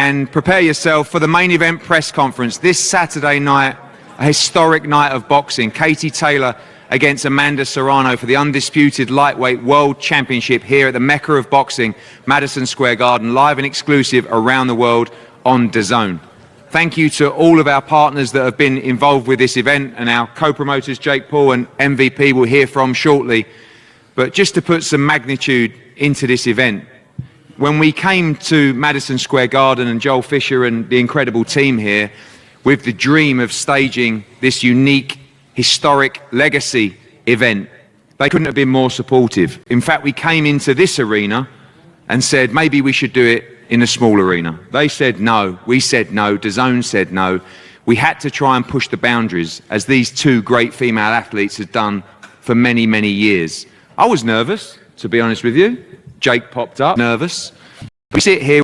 and prepare yourself for the main event press conference this Saturday night, a historic night of boxing. Katie Taylor against Amanda Serrano for the undisputed lightweight world championship here at the Mecca of boxing, Madison Square Garden, live and exclusive around the world on DAZN. Thank you to all of our partners that have been involved with this event, and our co-promoters Jake Paul and MVP we'll hear from shortly. But just to put some magnitude into this event, when we came to Madison Square Garden and Joel Fisher and the incredible team here with the dream of staging this unique, historic legacy event, they couldn't have been more supportive. In fact, we came into this arena and said maybe we should do it in a small arena. They said no, we said no, DAZN said no. We had to try and push the boundaries, as these two great female athletes had done for many, many years. I was nervous, to be honest with you. Jake popped up, nervous. We sit here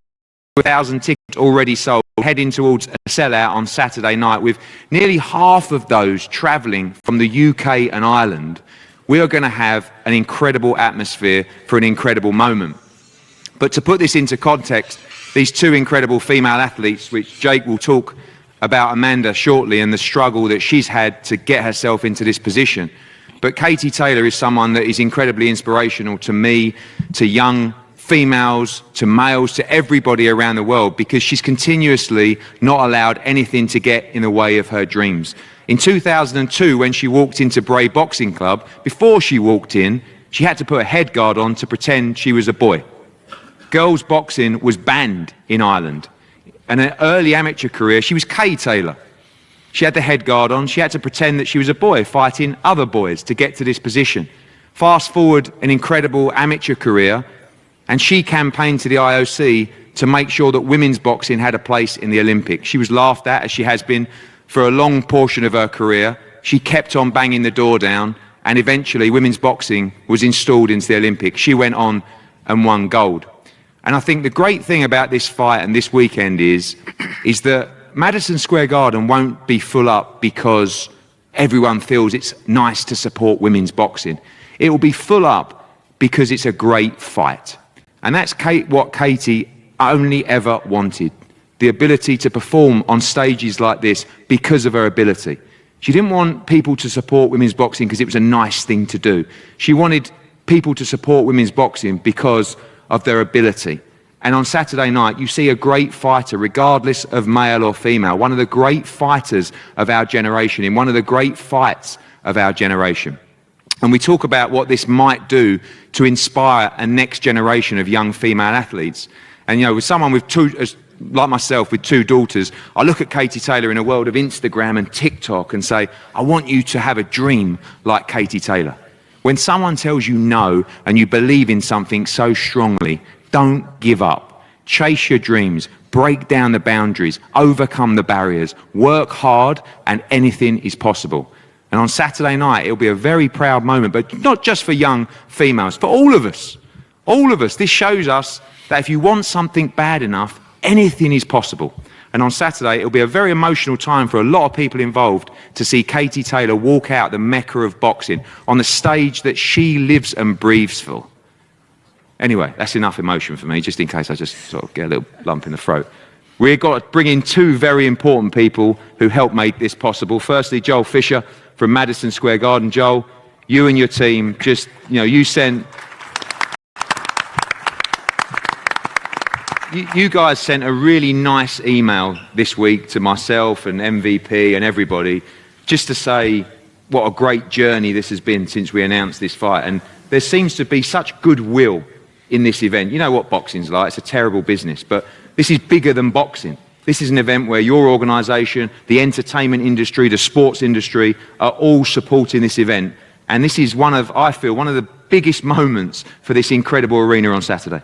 with 1,000 tickets already sold, heading towards a sellout on Saturday night, with nearly half of those travelling from the UK and Ireland. We are going to have an incredible atmosphere for an incredible moment. But to put this into context, these two incredible female athletes, which Jake will talk about Amanda shortly and the struggle that she's had to get herself into this position. But Katie Taylor is someone that is incredibly inspirational to me, to young females, to males, to everybody around the world, because she's continuously not allowed anything to get in the way of her dreams. In 2002, when she walked into Bray Boxing Club, before she walked in, she had to put a head guard on to pretend she was a boy. Girls boxing was banned in Ireland. And in her early amateur career, she was Kay Taylor. She had the head guard on. She had to pretend that she was a boy fighting other boys to get to this position. Fast forward an incredible amateur career, and she campaigned to the IOC to make sure that women's boxing had a place in the Olympics. She was laughed at, as she has been for a long portion of her career. She kept on banging the door down, and eventually women's boxing was installed into the Olympics. She went on and won gold. And I think the great thing about this fight and this weekend is that Madison Square Garden won't be full up because everyone feels it's nice to support women's boxing. It will be full up because it's a great fight. And that's what Katie only ever wanted, the ability to perform on stages like this because of her ability. She didn't want people to support women's boxing because it was a nice thing to do. She wanted people to support women's boxing because of their ability. And on Saturday night, you see a great fighter, regardless of male or female, one of the great fighters of our generation, in one of the great fights of our generation. And we talk about what this might do to inspire a next generation of young female athletes. And you know, with someone with like myself, with two daughters, I look at Katie Taylor in a world of Instagram and TikTok and say, I want you to have a dream like Katie Taylor. When someone tells you no and you believe in something so strongly, don't give up. Chase your dreams, break down the boundaries, overcome the barriers, work hard, and anything is possible. And on Saturday night, it'll be a very proud moment, but not just for young females, for all of us. All of us. This shows us that if you want something bad enough, anything is possible. And on Saturday, it'll be a very emotional time for a lot of people involved to see Katie Taylor walk out the Mecca of boxing on the stage that she lives and breathes for. Anyway, that's enough emotion for me, just in case I just sort of get a little lump in the throat. We've got to bring in two very important people who helped make this possible. Firstly, Joel Fisher from Madison Square Garden. Joel, you and your team, just, you know, you guys sent a really nice email this week to myself and MVP and everybody, just to say what a great journey this has been since we announced this fight. And there seems to be such goodwill in this event. You know what boxing's like, it's a terrible business, but this is bigger than boxing. This is an event where your organisation, the entertainment industry, the sports industry are all supporting this event. And this is I feel, one of the biggest moments for this incredible arena on Saturday.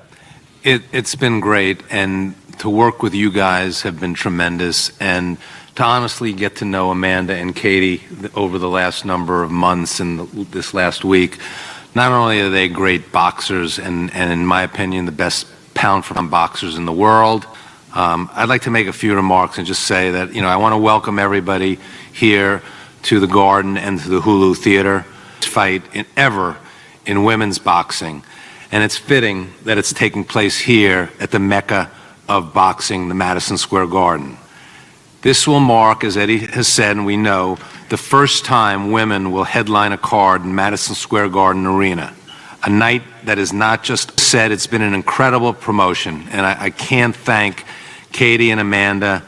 It's been great, and to work with you guys have been tremendous, and to honestly get to know Amanda and Katie over the last number of months and this last week. Not only are they great boxers and in my opinion the best pound-for-pound boxers in the world, I'd like to make a few remarks and just say that, you know, I want to welcome everybody here to the Garden and to the Hulu Theater. Fight ever in women's boxing. And it's fitting that it's taking place here at the Mecca of boxing, the Madison Square Garden. This will mark, as Eddie has said, and we know, the first time women will headline a card in Madison Square Garden Arena. A night that is not just said, it's been an incredible promotion, and I can't thank Katie and Amanda,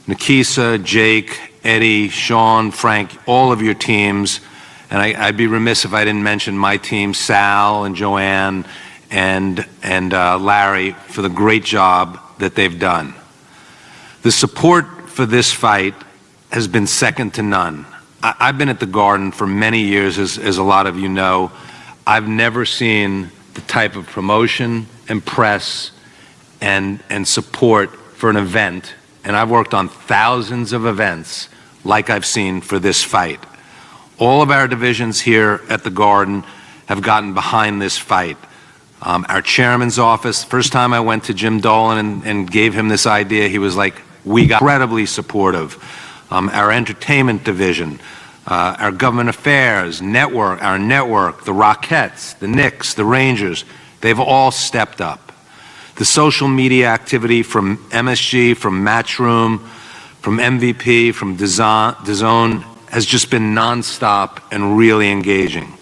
Nikisa, Jake, Eddie, Sean, Frank, all of your teams, and I'd be remiss if I didn't mention my team, Sal and Joanne and Larry, for the great job that they've done. The support for this fight has been second to none. I've been at the Garden for many years, as a lot of you know. I've never seen the type of promotion and press and support for an event, and I've worked on thousands of events like I've seen for this fight. All of our divisions here at the Garden have gotten behind this fight. Our chairman's office, first time I went to Jim Dolan and gave him this idea, he was like, we got incredibly supportive. Our entertainment division, our government affairs, our network, the Rockettes, the Knicks, the Rangers, they've all stepped up. The social media activity from MSG, from Matchroom, from MVP, from DAZN has just been nonstop and really engaging.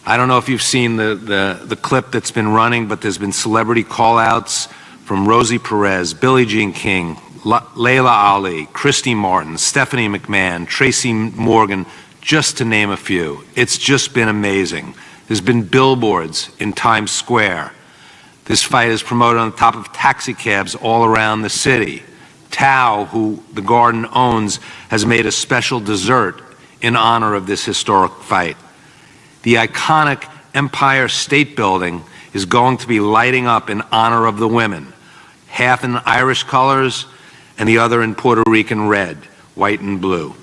I don't know if you've seen the clip that's been running, but there's been celebrity call-outs from Rosie Perez, Billie Jean King, Layla Ali, Christy Martin, Stephanie McMahon, Tracy Morgan, just to name a few. It's just been amazing. There's been billboards in Times Square. This fight is promoted on the top of taxi cabs all around the city. Tao, who the Garden owns, has made a special dessert in honor of this historic fight. The iconic Empire State Building is going to be lighting up in honor of the women, half in Irish colors and the other in Puerto Rican red, white and blue.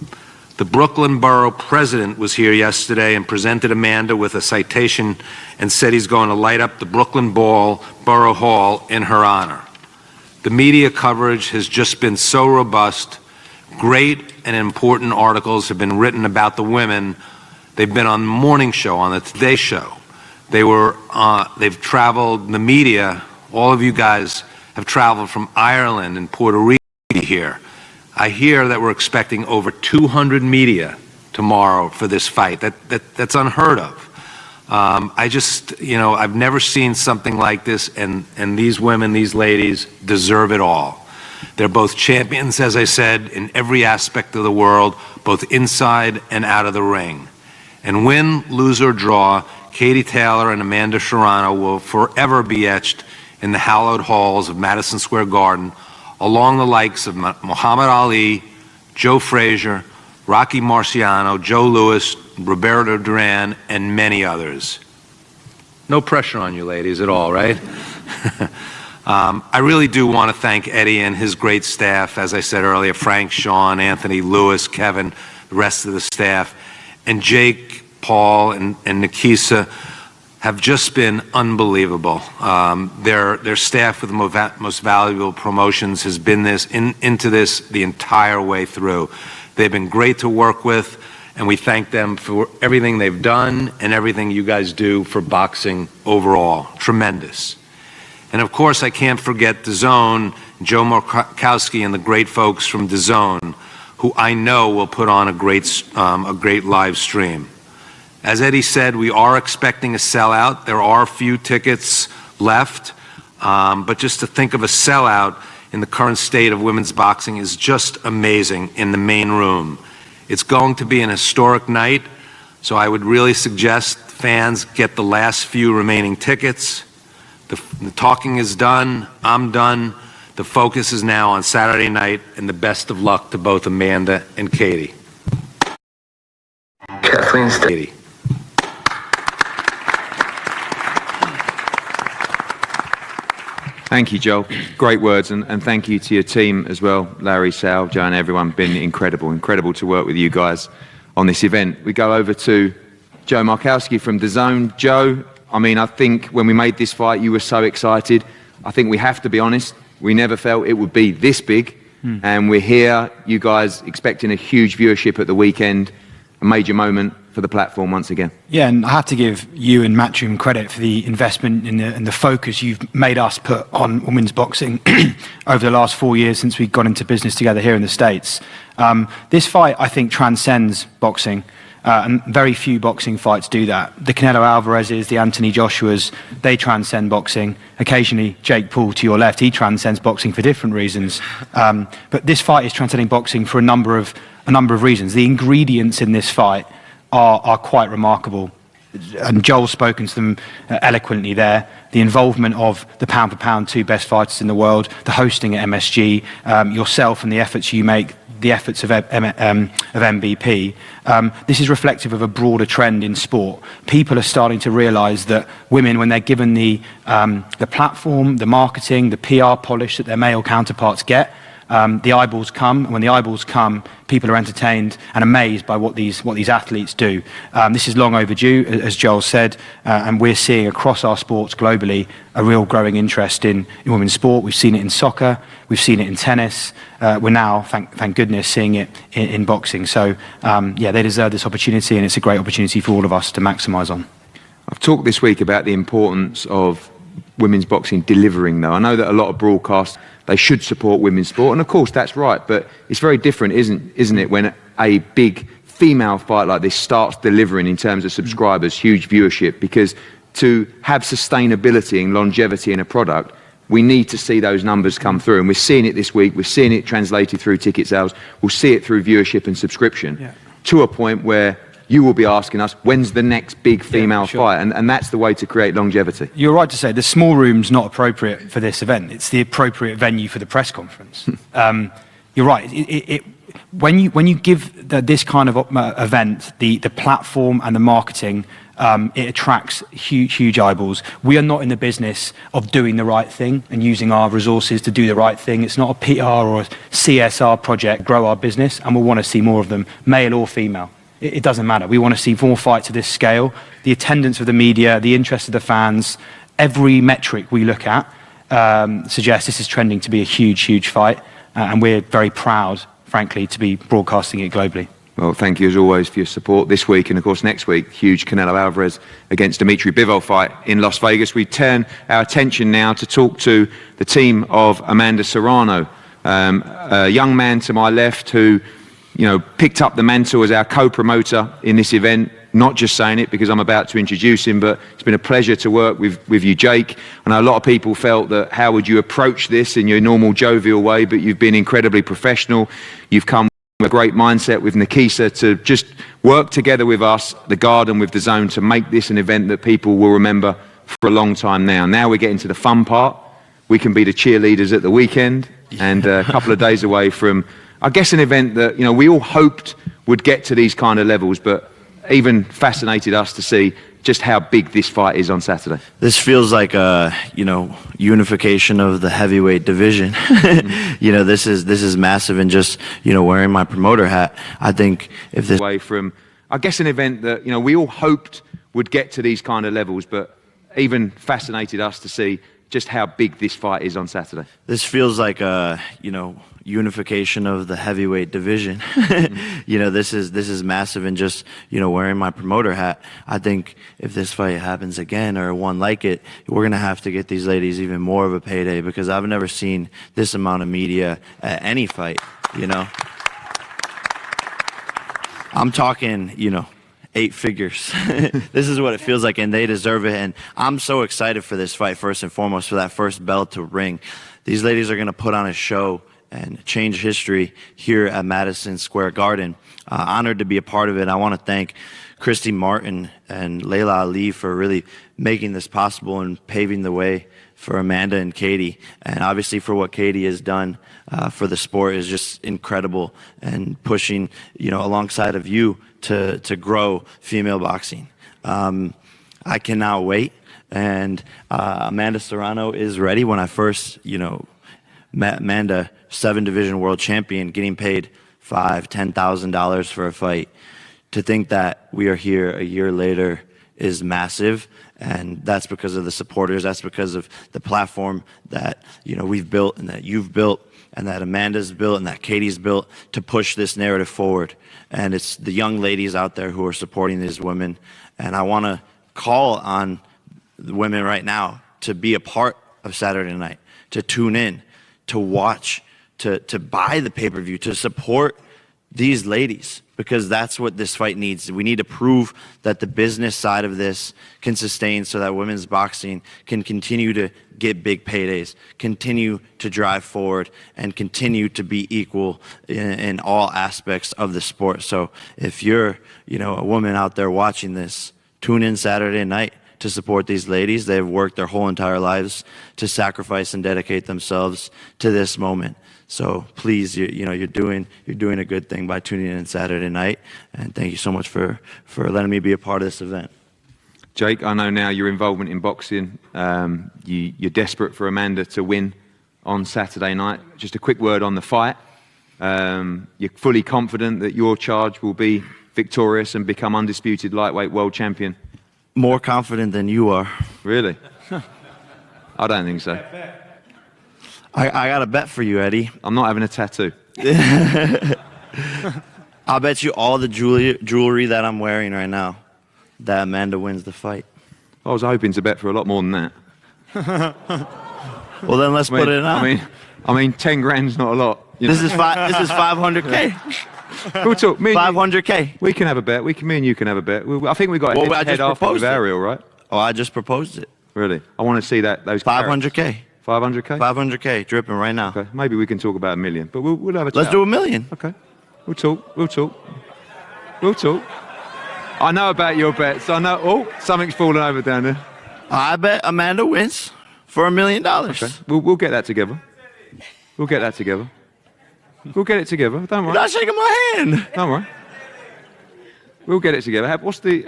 The Brooklyn Borough President was here yesterday and presented Amanda with a citation and said he's going to light up the Brooklyn Borough Hall in her honor. The media coverage has just been so robust. Great and important articles have been written about the women. They've been on the morning show, on the Today Show. They've traveled, the media, all of you guys have traveled from Ireland and Puerto Rico here. I hear that we're expecting over 200 media tomorrow for this fight. That's unheard of. I've never seen something like this, and these women, these ladies, deserve it all. They're both champions, as I said, in every aspect of the world, both inside and out of the ring. And win, lose, or draw, Katie Taylor and Amanda Serrano will forever be etched in the hallowed halls of Madison Square Garden, along the likes of Muhammad Ali, Joe Frazier, Rocky Marciano, Joe Louis, Roberto Duran, and many others. No pressure on you ladies at all, right? I really do want to thank Eddie and his great staff, as I said earlier, Frank, Sean, Anthony, Lewis, Kevin, the rest of the staff, and Jake, Paul, and Nikisa have just been unbelievable. Their staff with the most valuable promotions has been into this the entire way through. They've been great to work with, and we thank them for everything they've done and everything you guys do for boxing overall. Tremendous. And of course, I can't forget DAZN, Joe Markowski, and the great folks from DAZN, who I know will put on a great live stream. As Eddie said, we are expecting a sellout. There are a few tickets left, but just to think of a sellout in the current state of women's boxing is just amazing in the main room. It's going to be an historic night, so I would really suggest fans get the last few remaining tickets. The talking is done. I'm done. The focus is now on Saturday night, and the best of luck to both Amanda and Katie. Kathleen Katie. Thank you, Joel. Great words, and thank you to your team as well, Larry, Sal, Joe, and everyone. Been incredible to work with you guys on this event. We go over to Joe Markowski from DAZN. Joe, I think when we made this fight, you were so excited. I think we have to be honest, we never felt it would be this big, and we're here, you guys expecting a huge viewership at the weekend. a major moment for the platform once again. Yeah, and I have to give you and Matchroom credit for the investment and the focus you've made us put on women's boxing over the last 4 years since we got into business together here in the States. This fight, I think, transcends boxing. And very few boxing fights do that. The Canelo Alvarez's, the Anthony Joshua's, they transcend boxing. Occasionally, Jake Paul to your left, he transcends boxing for different reasons. But this fight is transcending boxing for a number of reasons. The ingredients in this fight are quite remarkable. And Joel's spoken to them eloquently there. The involvement of the pound-for-pound 2 best fighters in the world, the hosting at MSG, yourself and the efforts you make, the efforts of MVP. This is reflective of a broader trend in sport. People are starting to realise that women, when they're given the platform, the marketing, the PR polish that their male counterparts get, the eyeballs come, and when the eyeballs come, people are entertained and amazed by what these athletes do. This is long overdue, as Joel said, and we're seeing across our sports globally a real growing interest in women's sport. We've seen it in soccer, we've seen it in tennis, we're now, thank goodness, seeing it in boxing. So, yeah, they deserve this opportunity, and it's a great opportunity for all of us to maximise on. I've talked this week about the importance of women's boxing delivering, though. I know that a lot of broadcasts, they should support women's sport, and of course that's right, but it's very different, isn't it, when a big female fight like this starts delivering in terms of subscribers, huge viewership, because to have sustainability and longevity in a product, we need to see those numbers come through, and we're seeing it this week, we're seeing it translated through ticket sales, we'll see it through viewership and subscription, to a point where you will be asking us, when's the next big female fight? And that's the way to create longevity. You're right to say the small room's not appropriate for this event. It's the appropriate venue for the press conference. You're right. When you give this kind of event the platform and the marketing, it attracts huge eyeballs. We are not in the business of doing the right thing and using our resources to do the right thing. It's not a PR or a CSR project. Grow our business, and we'll want to see more of them, male or female. It doesn't matter. We want to see more fights of this scale. The attendance of the media, the interest of the fans, every metric we look at suggests this is trending to be a huge fight. And we're very proud, frankly, to be broadcasting it globally. Well, thank you as always for your support this week, and of course next week, huge Canelo Alvarez against Dimitri Bivol fight in Las Vegas. We turn our attention now to talk to the team of Amanda Serrano, a young man to my left who, you know, picked up the mantle as our co-promoter in this event. Not just saying it because I'm about to introduce him, but it's been a pleasure to work with you, Jake. I know a lot of people felt that how would you approach this in your normal jovial way, but you've been incredibly professional. You've come with a great mindset with Nikisa to just work together with us, the Garden, with the Zone, to make this an event that people will remember for a long time now. Now we're getting to the fun part. We can be the cheerleaders at the weekend, and a couple of days away from, I guess, an event that, you know, we all hoped would get to these kind of levels, but even fascinated us to see just how big this fight is on Saturday. This feels like a, unification of the heavyweight division. This is massive, and just, wearing my promoter hat, I think if this away from, I guess, an event that, we all hoped would get to these kind of levels, but even fascinated us to see just how big this fight is on Saturday. This feels like a, unification of the heavyweight division. This is massive, and just, wearing my promoter hat, I think if this fight happens again or one like it, we're gonna have to get these ladies even more of a payday, because I've never seen this amount of media at any fight. I'm talking, 8 figures. This is what it feels like, and they deserve it. And I'm so excited for this fight, first and foremost, for that first bell to ring. These ladies are going to put on a show and change history here at Madison Square Garden. Honored to be a part of it. I want to thank Christy Martin and Layla Ali for really making this possible and paving the way for Amanda and Katie. And obviously for what Katie has done for the sport is just incredible, and pushing, alongside of you to grow female boxing. I cannot wait. And Amanda Serrano is ready. When I first, met Amanda, 7-division world champion, getting paid $5,000, $10,000 for a fight. To think that we are here a year later is massive, and that's because of the supporters. That's because of the platform that we've built and that you've built. and that Amanda's built and that Katie's built to push this narrative forward. And it's the young ladies out there who are supporting these women. And I want to call on the women right now to be a part of Saturday night, to tune in, to watch, to buy the pay-per-view, to support these ladies, because that's what this fight needs. We need to prove that the business side of this can sustain so that women's boxing can continue to get big paydays, continue to drive forward, and continue to be equal in all aspects of the sport. So if you're, a woman out there watching this, tune in Saturday night to support these ladies. They've worked their whole entire lives to sacrifice and dedicate themselves to this moment. So please, you're doing a good thing by tuning in Saturday night, and thank you so much for letting me be a part of this event. Jake, I know now your involvement in boxing. You're desperate for Amanda to win on Saturday night. Just a quick word on the fight. You're fully confident that your charge will be victorious and become undisputed lightweight world champion. More confident than you are. Really? I don't think so. I got a bet for you, Eddie. I'm not having a tattoo. I'll bet you all the jewelry that I'm wearing right now that Amanda wins the fight. I was hoping to bet for a lot more than that. Well, then let's put it on. I mean, 10 grand's not a lot. This is 500K. We'll talk. 500K. We can have a bet. Me and you can have a bet. I think we got a head after with Ariel, right? Oh, I just proposed it. Really? I want to see those 500K. 500K? 500K, dripping right now. Okay. Maybe we can talk about $1 million, but we'll have a chat. Let's do $1 million. Okay. We'll talk. I know about your bets. I know. Oh, something's fallen over down there. I bet Amanda wins for $1 million. Okay. We'll get that together. We'll get it together. Don't worry. You're not shaking my hand. Don't worry. We'll get it together.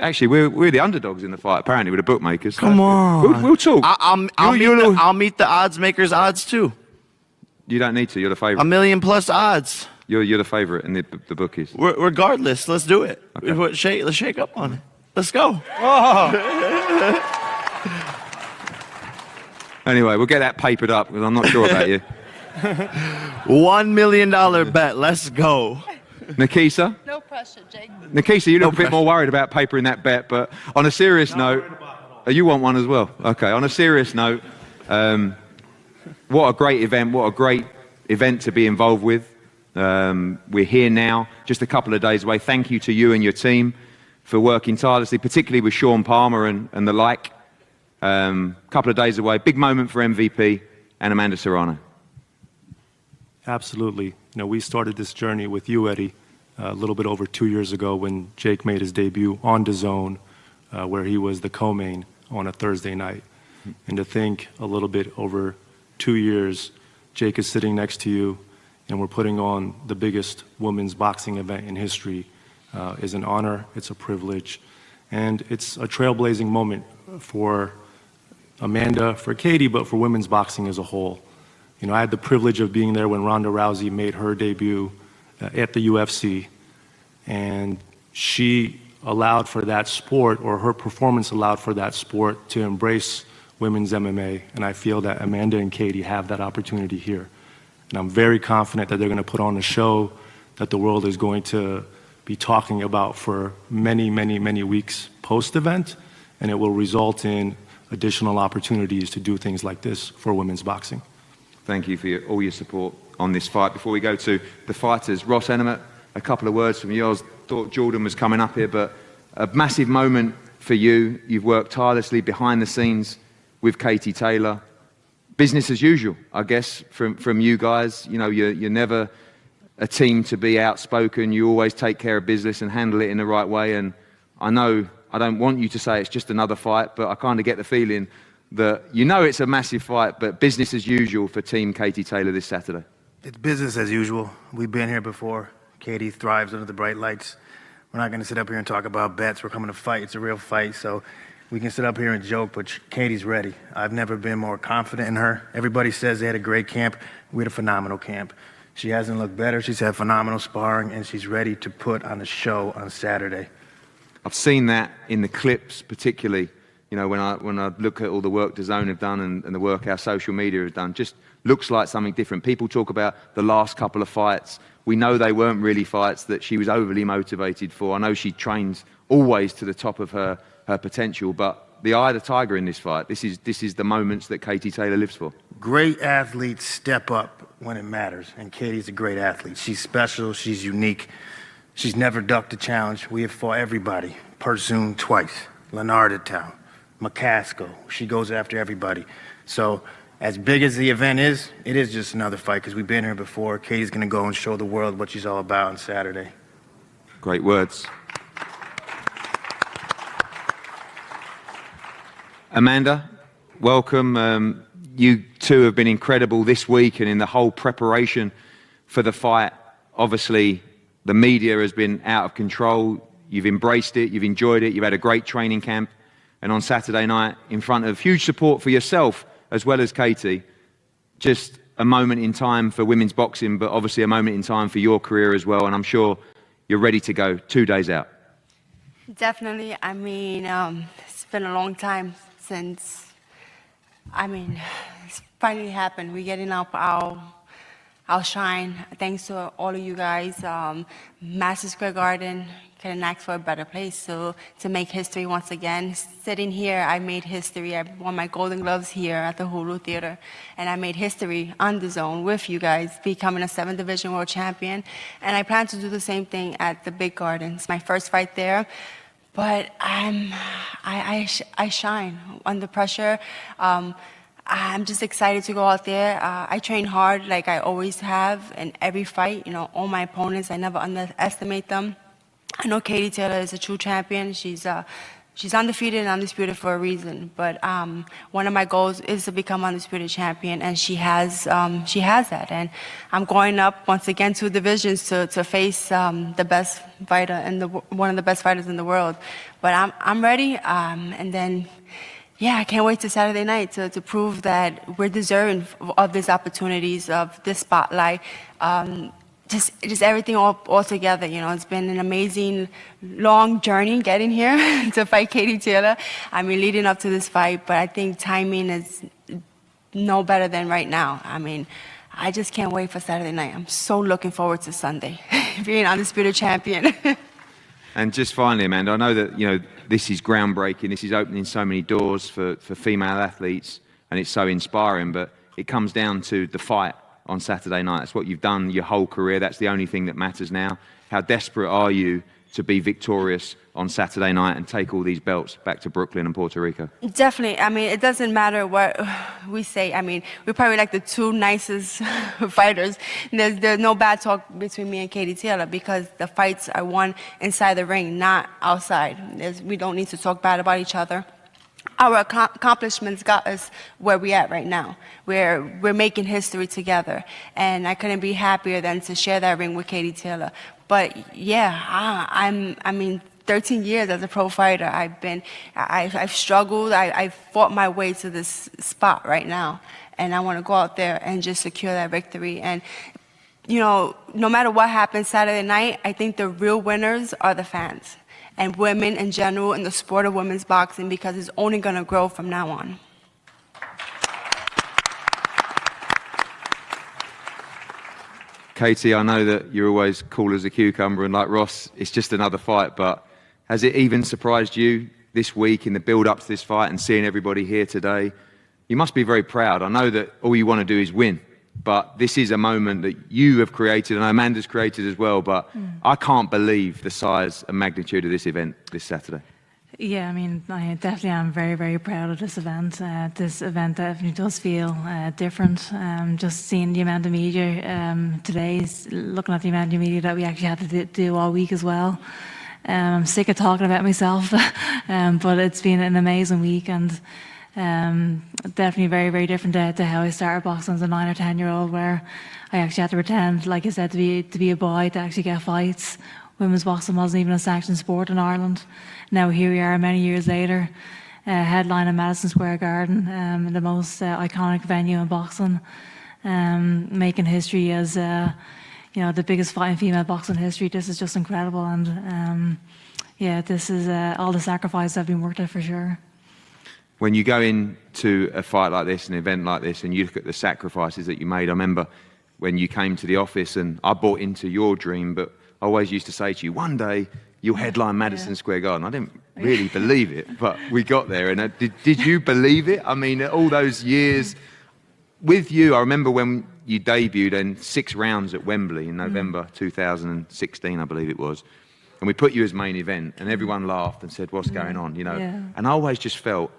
Actually, we're the underdogs in the fight, apparently, with the bookmakers. Come on. We'll talk. I'll meet the odds makers' odds too. You don't need to. You're the favorite. $1 million plus odds. You're the favorite in the bookies. Regardless, let's do it. Okay. Let's shake up on it. Let's go. Anyway, we'll get that papered up because I'm not sure about you. $1 million bet. Let's go. Nikisa? No pressure, Jake. Nikisa, you're a little bit more worried about papering that bet, but on a serious note, you want one as well? Okay, on a serious note, what a great event to be involved with. We're here now, just a couple of days away. Thank you to you and your team for working tirelessly, particularly with Sean Palmer and the like. Couple of days away, big moment for MVP and Amanda Serrano. Absolutely. We started this journey with you, Eddie, a little bit over 2 years ago when Jake made his debut on DAZN, where he was the co-main on a Thursday night. And to think a little bit over 2 years, Jake is sitting next to you, and we're putting on the biggest women's boxing event in history is an honor, it's a privilege, and it's a trailblazing moment for Amanda, for Katie, but for women's boxing as a whole. I had the privilege of being there when Ronda Rousey made her debut at the UFC, and she allowed for that sport, or her performance allowed for that sport to embrace women's MMA, and I feel that Amanda and Katie have that opportunity here. And I'm very confident that they're going to put on a show that the world is going to be talking about for many, many, many weeks post-event, and it will result in additional opportunities to do things like this for women's boxing. Thank you for all your support on this fight. Before we go to the fighters, Ross Enemett, a couple of words from you. I thought Jordan was coming up here, but a massive moment for you. You've worked tirelessly behind the scenes with Katie Taylor. Business as usual, I guess, from you guys. You're never a team to be outspoken. You always take care of business and handle it in the right way. And I know I don't want you to say it's just another fight, but I kind of get the feeling that it's a massive fight, but business as usual for Team Katie Taylor this Saturday. It's business as usual. We've been here before. Katie thrives under the bright lights. We're not going to sit up here and talk about bets. We're coming to fight. It's a real fight, so we can sit up here and joke, but Katie's ready. I've never been more confident in her. Everybody says they had a great camp. We had a phenomenal camp. She hasn't looked better. She's had phenomenal sparring, and she's ready to put on a show on Saturday. I've seen that in the clips, particularly You know, when I look at all the work DAZN have done and the work our social media have done, just looks like something different. People talk about the last couple of fights. We know they weren't really fights that she was overly motivated for. I know she trains always to the top of her potential, but the eye of the tiger in this fight, this is the moments that Katie Taylor lives for. Great athletes step up when it matters, and Katie's a great athlete. She's special, she's unique. She's never ducked a challenge. We have fought everybody. Persoon twice, Leonardatown, McCaskill. She goes after everybody. So as big as the event is, it is just another fight because we've been here before. Katie's going to go and show the world what she's all about on Saturday. Great words. Amanda, welcome. You two have been incredible this week and in the whole preparation for the fight. Obviously, the media has been out of control. You've embraced it, you've enjoyed it, you've had a great training camp. And on Saturday night, in front of huge support for yourself as well as Katie, just a moment in time for women's boxing, but obviously a moment in time for your career as well. And I'm sure you're ready to go 2 days out. Definitely. I mean, it's been a long time since, it's finally happened. We're getting up our shine. Thanks to all of you guys. Madison Square Garden couldn't ask for a better place. So to make history once again, sitting here, I made history. I won my Golden Gloves here at the Hulu Theater, and I made history on DAZN with you guys, becoming a 7th Division World Champion. And I plan to do the same thing at the Big Garden. It's my first fight there. But I shine under pressure. I'm just excited to go out there. I train hard like I always have in every fight. You know, all my opponents, I never underestimate them. I know Katie Taylor is a true champion. She's undefeated and undisputed for a reason. But one of my goals is to become undisputed champion, and she has that. And I'm going up once again 2 divisions to face the best fighter and one of the best fighters in the world. But I'm ready. And then, yeah, I can't wait to Saturday night to prove that we're deserving of these opportunities, of this spotlight. Just everything all together, you know. It's been an amazing, long journey getting here to fight Katie Taylor. I mean, leading up to this fight, but I think timing is no better than right now. I mean, I just can't wait for Saturday night. I'm so looking forward to Sunday, being undisputed champion. And just finally, Amanda, I know that, you know, this is groundbreaking. This is opening so many doors for female athletes, and it's so inspiring, but it comes down to the fight on Saturday night. That's what you've done your whole career. That's the only thing that matters now. How desperate are you to be victorious on Saturday night and take all these belts back to Brooklyn and Puerto Rico? Definitely. I mean, it doesn't matter what we say. I mean, we're probably like the 2 nicest fighters. There's no bad talk between me and Katie Taylor because the fights are won inside the ring, not outside. We don't need to talk bad about each other. Our accomplishments got us where we're at right now. We're making history together, and I couldn't be happier than to share that ring with Katie Taylor. But yeah, I mean, 13 years as a pro fighter, I've struggled. I've fought my way to this spot right now, and I want to go out there and just secure that victory. And you know, no matter what happens Saturday night, I think the real winners are the fans and women in general in the sport of women's boxing, because it's only going to grow from now on. Katie, I know that you're always cool as a cucumber, and like Ross, it's just another fight, but has it even surprised you this week in the build-up to this fight and seeing everybody here today? You must be very proud. I know that all you want to do is win, but this is a moment that you have created, and Amanda's created as well, but I can't believe the size and magnitude of this event this Saturday. Yeah, I mean, I definitely am very, very proud of this event. This event definitely does feel different. Just seeing the amount of media today, looking at the amount of media that we actually had to do all week as well. I'm sick of talking about myself, but it's been an amazing week, and definitely very, very different to how I started boxing as a 9 or 10-year-old, where I actually had to pretend, like I said, to be a boy to actually get fights. Women's boxing wasn't even a sanctioned sport in Ireland. Now here we are many years later, headlining Madison Square Garden, the most iconic venue in boxing, making history as you know, the biggest fight in female boxing history. This is just incredible, and yeah, this is all the sacrifice I've been worked at for sure. when you go into a fight like this, an event like this, and you look at the sacrifices that you made, I remember when you came to the office, and I bought into your dream, but I always used to say to you, one day you'll headline Madison Square Garden. I didn't really believe it, but we got there. And did you believe it? I mean, all those years with you, I remember when you debuted in 6 rounds at Wembley in November 2016, I believe it was. And we put you as main event, and everyone laughed and said, what's going on, you know? Yeah. And I always just felt,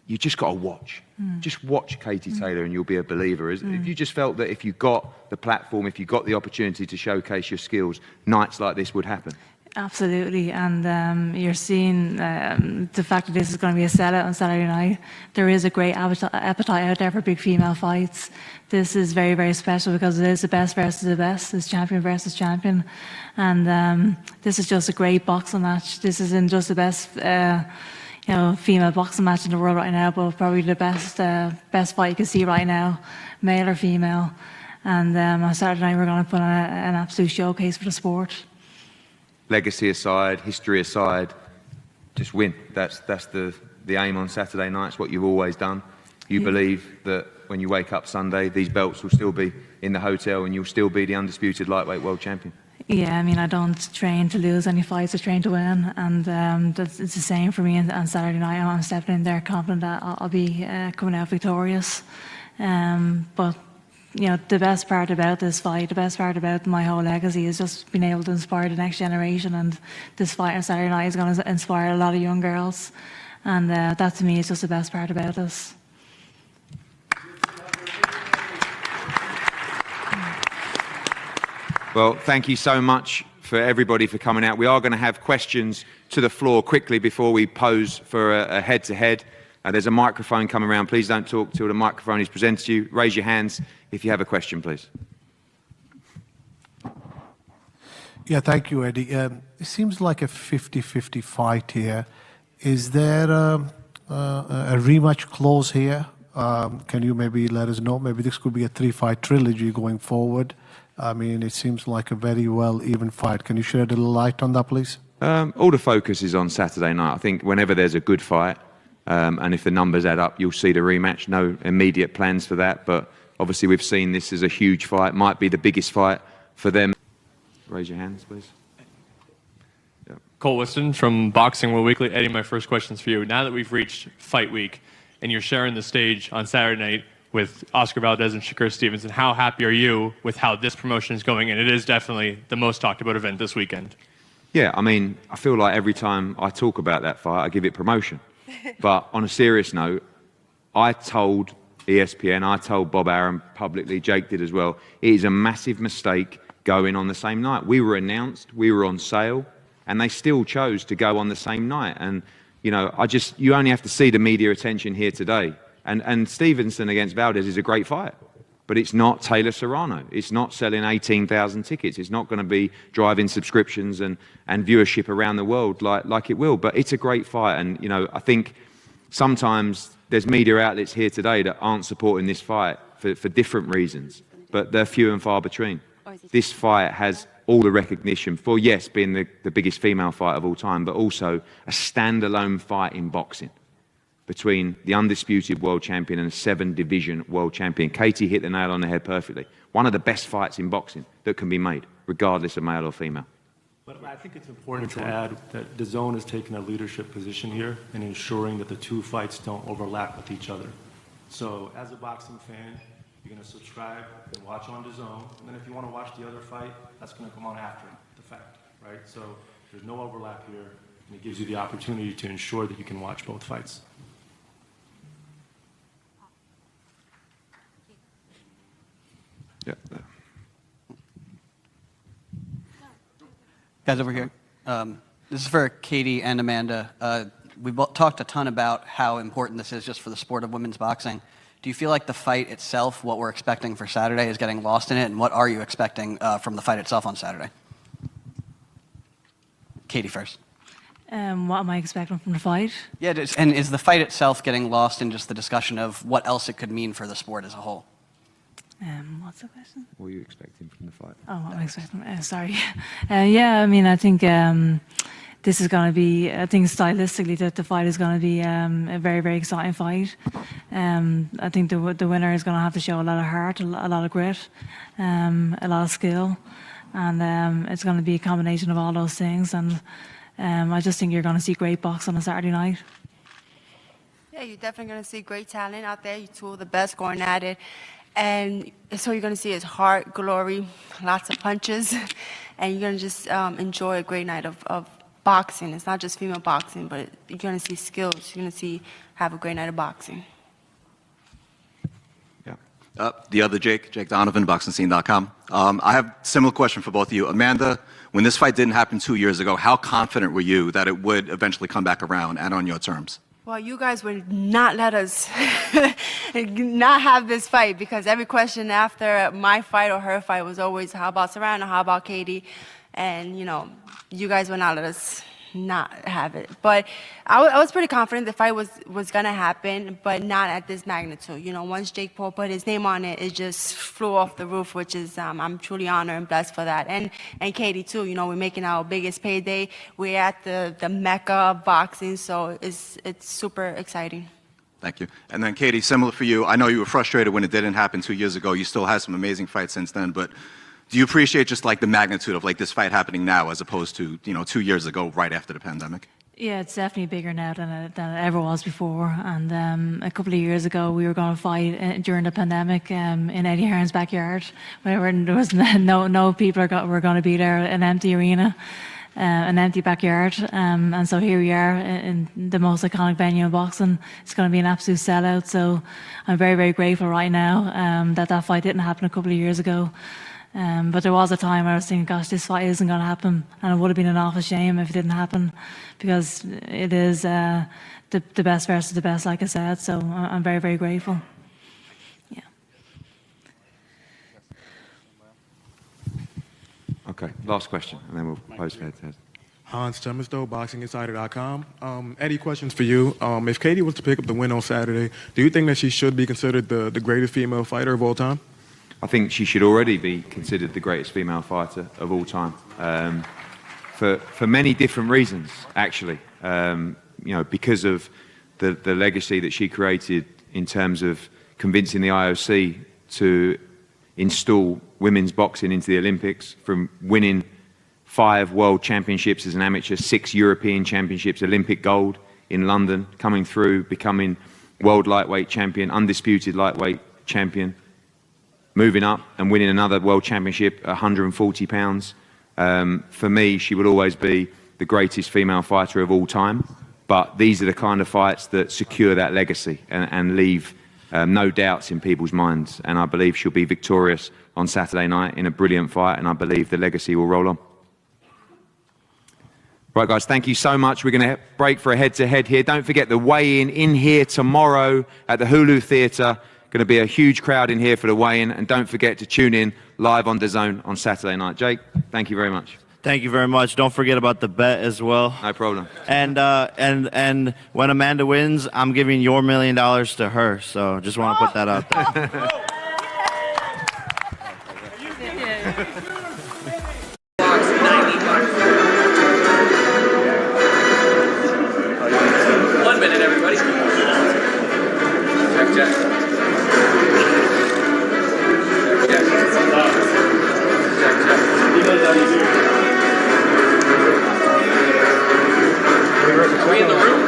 you just got to watch. Just watch Katie Taylor and you'll be a believer. If you just felt that if you got the platform, if you got the opportunity to showcase your skills, nights like this would happen. Absolutely, and you're seeing the fact that this is going to be a sellout on Saturday night. There is a great appetite out there for big female fights. This is very, very special because it is the best versus the best. It's champion versus champion, and this is just a great boxing match. This isn't just the best, female boxing match in the world right now, but probably the best fight you can see right now, male or female. And on Saturday night, we're going to put on an absolute showcase for the sport. Legacy aside, history aside, just win. That's the aim on Saturday night. It's what you've always done. You believe that when you wake up Sunday, these belts will still be in the hotel and you'll still be the undisputed lightweight world champion. Yeah, I mean, I don't train to lose any fights, I train to win, and it's the same for me on Saturday night. I'm stepping in there confident that I'll be coming out victorious. But the best part about this fight, the best part about my whole legacy is just being able to inspire the next generation, and this fight on Saturday night is going to inspire a lot of young girls, and that to me is just the best part about this. Well, thank you so much for everybody for coming out. We are going to have questions to the floor quickly before we pose for a head-to-head. There's a microphone coming around. Please don't talk till the microphone is presented to you. Raise your hands if you have a question, please. Yeah, thank you, Eddie. It seems like a 50-50 fight here. Is there a rematch clause here? Can you maybe let us know? Maybe this could be a 3-fight trilogy going forward. I mean, it seems like a very well even fight. Can you shed a little light on that, please? All the focus is on Saturday night. I think whenever there's a good fight, and if the numbers add up, you'll see the rematch. No immediate plans for that, but obviously we've seen this as a huge fight. Might be the biggest fight for them. Raise your hands, please. Yeah. Cole Whiston from Boxing World Weekly. Eddie, my first question's for you. Now that we've reached fight week and you're sharing the stage on Saturday night with Oscar Valdez and Shakur Stevenson, how happy are you with how this promotion is going? And it is definitely the most talked about event this weekend. Yeah, I mean, I feel like every time I talk about that fight, I give it promotion. But on a serious note, I told ESPN, I told Bob Arum publicly, Jake did as well, it is a massive mistake going on the same night. We were announced, we were on sale, and they still chose to go on the same night. And, you only have to see the media attention here today. And Stevenson against Valdez is a great fight. But it's not Taylor Serrano. It's not selling 18,000 tickets. It's not going to be driving subscriptions and viewership around the world like it will. But it's a great fight. And, I think sometimes there's media outlets here today that aren't supporting this fight for different reasons. But they're few and far between. This fight has all the recognition for, yes, being the biggest female fight of all time, but also a standalone fight in boxing between the undisputed world champion and a 7-division world champion. Katie hit the nail on the head perfectly. One of the best fights in boxing that can be made, regardless of male or female. But I think it's important to add that DAZN is taking a leadership position here in ensuring that the two fights don't overlap with each other. So as a boxing fan, you're going to subscribe and watch on DAZN, and then if you want to watch the other fight, that's going to come on after the fact, right? So there's no overlap here, and it gives you the opportunity to ensure that you can watch both fights. Yeah. Guys over here. This is for Katie and Amanda. We've talked a ton about how important this is just for the sport of women's boxing. Do you feel like the fight itself, what we're expecting for Saturday, is getting lost in it? And what are you expecting from the fight itself on Saturday? Katie first. What am I expecting from the fight? Yeah, and is the fight itself getting lost in just the discussion of what else it could mean for the sport as a whole? What's the question? What are you expecting from the fight? Oh, what am I expecting? Sorry. Yeah, I mean, I think this is going to be, I think stylistically, that the fight is going to be a very, very exciting fight. I think the winner is going to have to show a lot of heart, a lot of grit, a lot of skill, and it's going to be a combination of all those things. And I just think you're going to see great boxing on a Saturday night. Yeah, you're definitely going to see great talent out there. You two of the best going at it. And so you're going to see is heart, glory, lots of punches. And you're going to just enjoy a great night of boxing. It's not just female boxing, but you're going to see skills. You're going to have a great night of boxing. Yeah. The other Jake Donovan, BoxingScene.com. I have a similar question for both of you. Amanda, when this fight didn't happen 2 years ago, how confident were you that it would eventually come back around and on your terms? Well, you guys would not let us not have this fight, because every question after my fight or her fight was always, how about Serrano, how about Katie? And, you guys would not let us not have it. But I was pretty confident the fight was going to happen, but not at this magnitude. Once Jake Paul put his name on it, it just flew off the roof, which is, I'm truly honored and blessed for that. And Katie, too, we're making our biggest payday. We're at the mecca of boxing, so it's super exciting. Thank you. And then, Katie, similar for you. I know you were frustrated when it didn't happen 2 years ago. You still had some amazing fights since then, but do you appreciate just like the magnitude of like this fight happening now as opposed to, 2 years ago, right after the pandemic? Yeah, it's definitely bigger now than it ever was before. And a couple of years ago, we were going to fight during the pandemic in Eddie Hearn's backyard, where there was no people were going to be there, an empty arena, an empty backyard. And so here we are in the most iconic venue in boxing. It's going to be an absolute sellout. So I'm very, very grateful right now that fight didn't happen a couple of years ago. But there was a time where I was thinking, gosh, this fight isn't going to happen. And it would have been an awful shame if it didn't happen, because it is the best versus the best, like I said. So I'm very, very grateful. Yeah. Okay, last question, and then we'll close for head-to-head. Hans Chemisto, BoxingInsider.com. Eddie, questions for you. If Katie was to pick up the win on Saturday, do you think that she should be considered the greatest female fighter of all time? I think she should already be considered the greatest female fighter of all time, for many different reasons, actually. Because of the legacy that she created in terms of convincing the IOC to install women's boxing into the Olympics, from winning 5 world championships as an amateur, 6 European championships, Olympic gold in London, coming through, becoming world lightweight champion, undisputed lightweight champion, moving up and winning another world championship at 140 pounds. For me, she will always be the greatest female fighter of all time. But these are the kind of fights that secure that legacy and leave no doubts in people's minds. And I believe she'll be victorious on Saturday night in a brilliant fight, and I believe the legacy will roll on. Right, guys, thank you so much. We're going to break for a head-to-head here. Don't forget the weigh-in here tomorrow at the Hulu Theatre. Going to be a huge crowd in here for the weigh-in, and don't forget to tune in live on DAZN on Saturday night. Jake, thank you very much. Thank you very much. Don't forget about the bet as well. No problem. And when Amanda wins, I'm giving your $1 million to her. So just want to put that out there. One minute, everybody. Check. Are we in the room?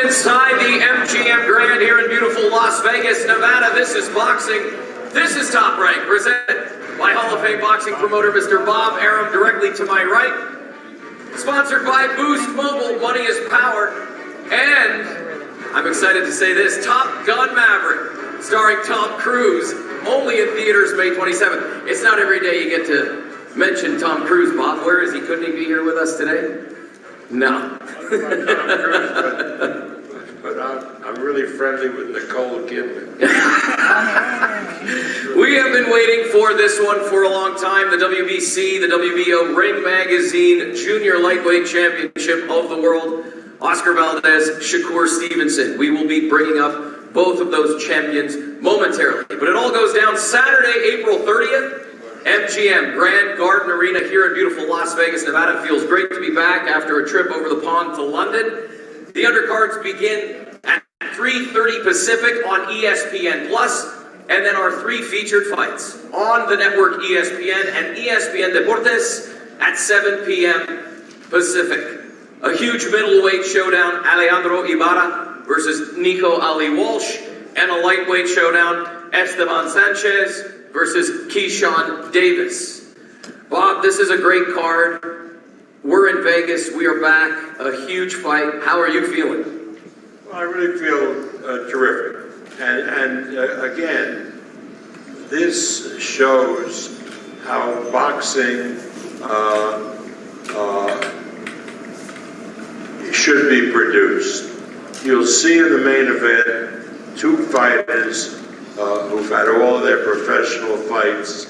inside the MGM Grand here in beautiful Las Vegas, Nevada. This is boxing. This is Top Rank, presented by Hall of Fame boxing promoter Mr. Bob Arum, directly to my right. Sponsored by Boost Mobile, money is power. And I'm excited to say this, Top Gun Maverick, starring Tom Cruise, only in theaters May 27th. It's not every day you get to mention Tom Cruise, Bob. Where is he? Couldn't he be here with us today? No. But I'm really friendly with Nicole Kidman. We have been waiting for this one for a long time. The WBC, the WBO Ring Magazine Junior Lightweight Championship of the World. Oscar Valdez, Shakur Stevenson. We will be bringing up both of those champions momentarily. But it all goes down Saturday, April 30th. MGM Grand Garden Arena here in beautiful Las Vegas, Nevada. It feels great to be back after a trip over the pond to London. The undercards begin at 3:30 Pacific on ESPN+, and then our 3 featured fights on the network ESPN and ESPN Deportes at 7 p.m. Pacific. A huge middleweight showdown, Alejandro Ibarra versus Nico Ali Walsh, and a lightweight showdown, Esteban Sanchez versus Keyshawn Davis. Bob, this is a great card. We're in Vegas. We are back. A huge fight. How are you feeling? Well, I really feel terrific. And again, this shows how boxing should be produced. You'll see in the main event 2 fighters who've had all of their professional fights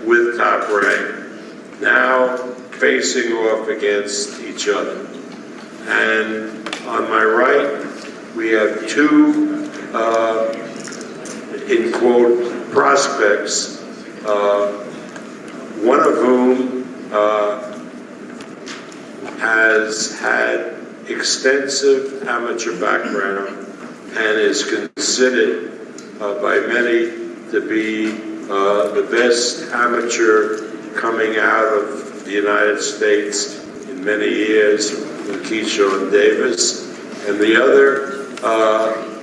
with Top Rank, now facing off against each other. And on my right, we have 2, in quote, prospects, one of whom has had extensive amateur background and is considered by many to be the best amateur coming out of the United States in many years, in Keyshawn Davis, and the other,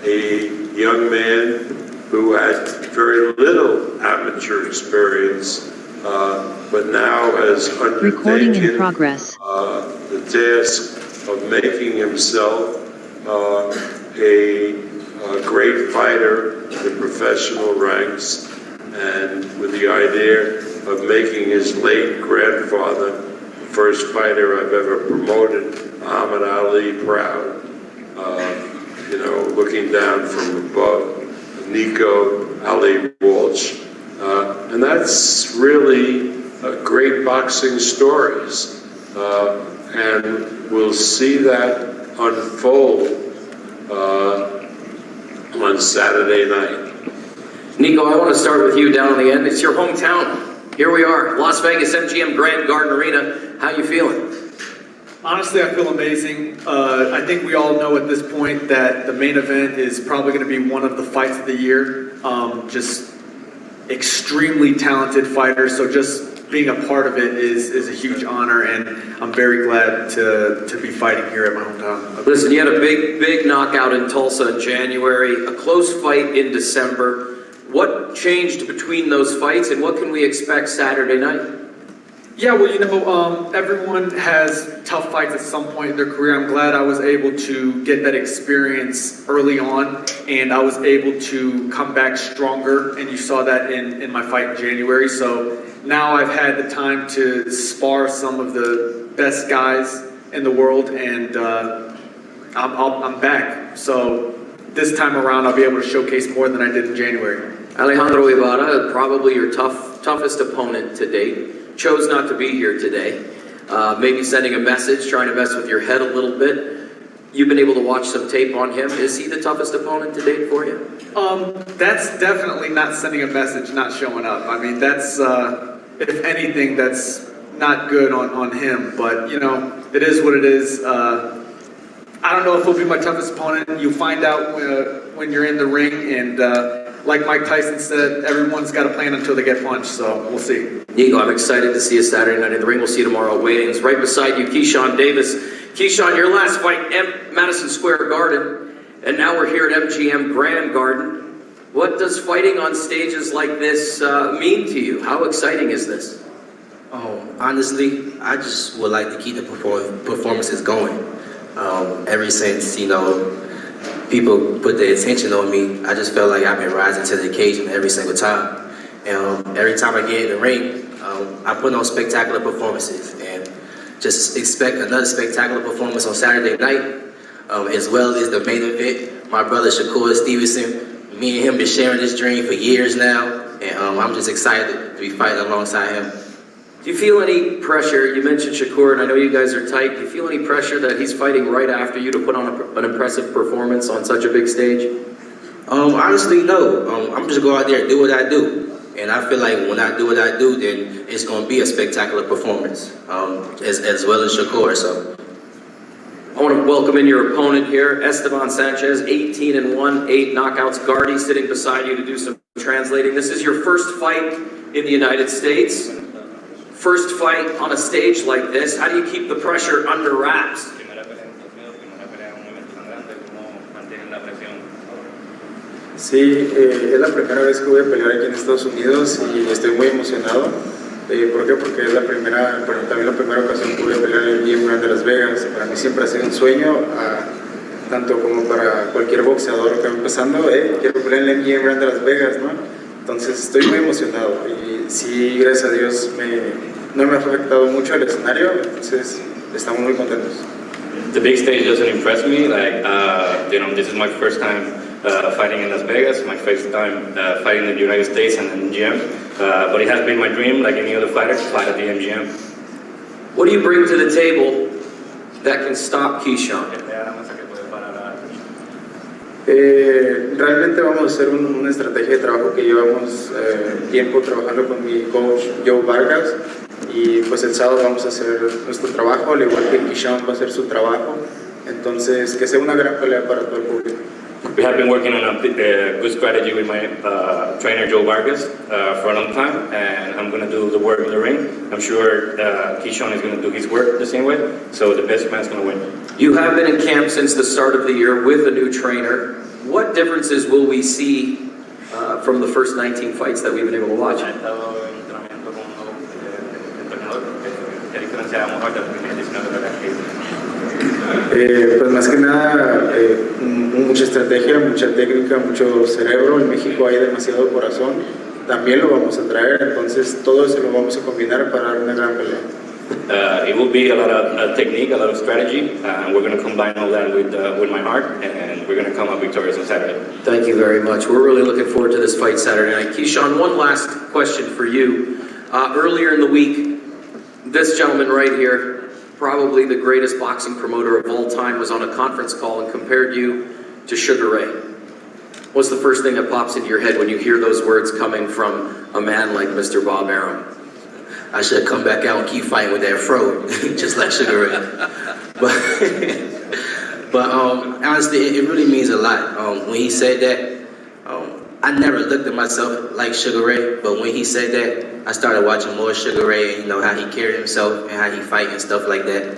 a young man who had very little amateur experience, but now has undertaken the task of making himself a great fighter in the professional ranks, and with the idea of making his late grandfather, the first fighter I've ever promoted, Muhammad Ali, proud. Looking down from above, Nico Ali Walsh. And that's really great boxing stories. And we'll see that unfold on Saturday night. Nico, I want to start with you down on the end. It's your hometown. Here we are, Las Vegas MGM Grand Garden Arena. How you feeling? Honestly, I feel amazing. I think we all know at this point that the main event is probably going to be one of the fights of the year. Just extremely talented fighters, so just being a part of it is a huge honor, and I'm very glad to be fighting here at my hometown. Listen, you had a big knockout in Tulsa in January, a close fight in December. What changed between those fights, and what can we expect Saturday night? Yeah, well, everyone has tough fights at some point in their career. I'm glad I was able to get that experience early on, and I was able to come back stronger, and you saw that in my fight in January. So now I've had the time to spar some of the best guys in the world, and I'm back. So this time around, I'll be able to showcase more than I did in January. Alejandro Ibarra, probably your toughest opponent to date, chose not to be here today. Maybe sending a message, trying to mess with your head a little bit. You've been able to watch some tape on him. Is he the toughest opponent to date for you? That's definitely not sending a message, not showing up. I mean, that's, if anything, that's not good on him. But, it is what it is. I don't know if he'll be my toughest opponent. You'll find out when you're in the ring, and like Mike Tyson said, everyone's got a plan until they get punched, so we'll see. Nico, I'm excited to see you Saturday night in the ring. We'll see you tomorrow at weightings. Right beside you, Keyshawn Davis. Keyshawn, your last fight, Madison Square Garden, and now we're here at MGM Grand Garden. What does fighting on stages like this mean to you? How exciting is this? Honestly, I just would like to keep the performances going. Ever since, people put their attention on me, I just felt like I've been rising to the occasion every single time. And every time I get in the ring, I put on spectacular performances. And just expect another spectacular performance on Saturday night, as well as the main event. My brother Shakur Stevenson, me and him been sharing this dream for years now. And I'm just excited to be fighting alongside him. Do you feel any pressure? You mentioned Shakur, and I know you guys are tight. Do you feel any pressure that he's fighting right after you to put on an impressive performance on such a big stage? Honestly, no. I'm just go out there and do what I do. And I feel like when I do what I do, then it's going to be a spectacular performance, as well as Shakur. So I want to welcome in your opponent here, Esteban Sanchez, 18-1, 8 knockouts. Gardy sitting beside you to do some translating. This is your first fight in the United States. First fight on a stage like this. How do you keep the pressure under wraps? Sí, es la primera vez que voy a pelear aquí en Estados Unidos y estoy muy emocionado. ¿Por qué? Porque es también la primera ocasión que voy a pelear en el Gym Grand de Las Vegas. Para mí siempre ha sido un sueño, tanto como para cualquier boxeador que va empezando, quiero pelear en el Gym Grand de Las Vegas, ¿no? Entonces estoy muy emocionado y sí, gracias a Dios, no me ha afectado mucho el escenario, entonces estamos muy contentos. The big stage doesn't impress me. This is my first time fighting in Las Vegas, my first time fighting in the United States and in MGM. But it has been my dream, like any other fighter, to fight at the MGM. What do you bring to the table that can stop Keyshawn? Realmente vamos a hacer una estrategia de trabajo que llevamos tiempo trabajando con mi coach Joe Vargas y pues el sábado vamos a hacer nuestro trabajo, al igual que Keyshawn va a hacer su trabajo, entonces que sea una gran pelea para todo el público. We have been working on a good strategy with my trainer Joe Vargas for a long time, and I'm going to do the work in the ring. I'm sure Keyshawn is going to do his work the same way, so the best man's going to win. You have been in camp since the start of the year with a new trainer. What differences will we see from the first 19 fights that we've been able to watch? Pues más que nada, mucha estrategia, mucha técnica, mucho cerebro. En México hay demasiado corazón. También lo vamos a traer, entonces todo eso lo vamos a combinar para dar una gran pelea. It will be a lot of technique, a lot of strategy, and we're going to combine all that with my heart, and we're going to come up victorious on Saturday. Thank you very much. We're really looking forward to this fight Saturday night. Keyshawn, one last question for you. Earlier in the week, this gentleman right here, probably the greatest boxing promoter of all time, was on a conference call and compared you to Sugar Ray. What's the first thing that pops into your head when you hear those words coming from a man like Mr. Bob Arum? I should come back out and keep fighting with that fro, just like Sugar Ray. But honestly, it really means a lot. When he said that, I never looked at myself like Sugar Ray, but when he said that, I started watching more Sugar Ray, and how he carried himself and how he fight and stuff like that.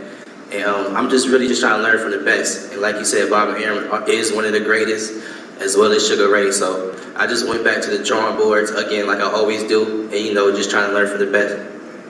And I'm just really trying to learn from the best. And like you said, Bob Arum is one of the greatest, as well as Sugar Ray. So I just went back to the drawing boards again, like I always do, and just trying to learn from the best.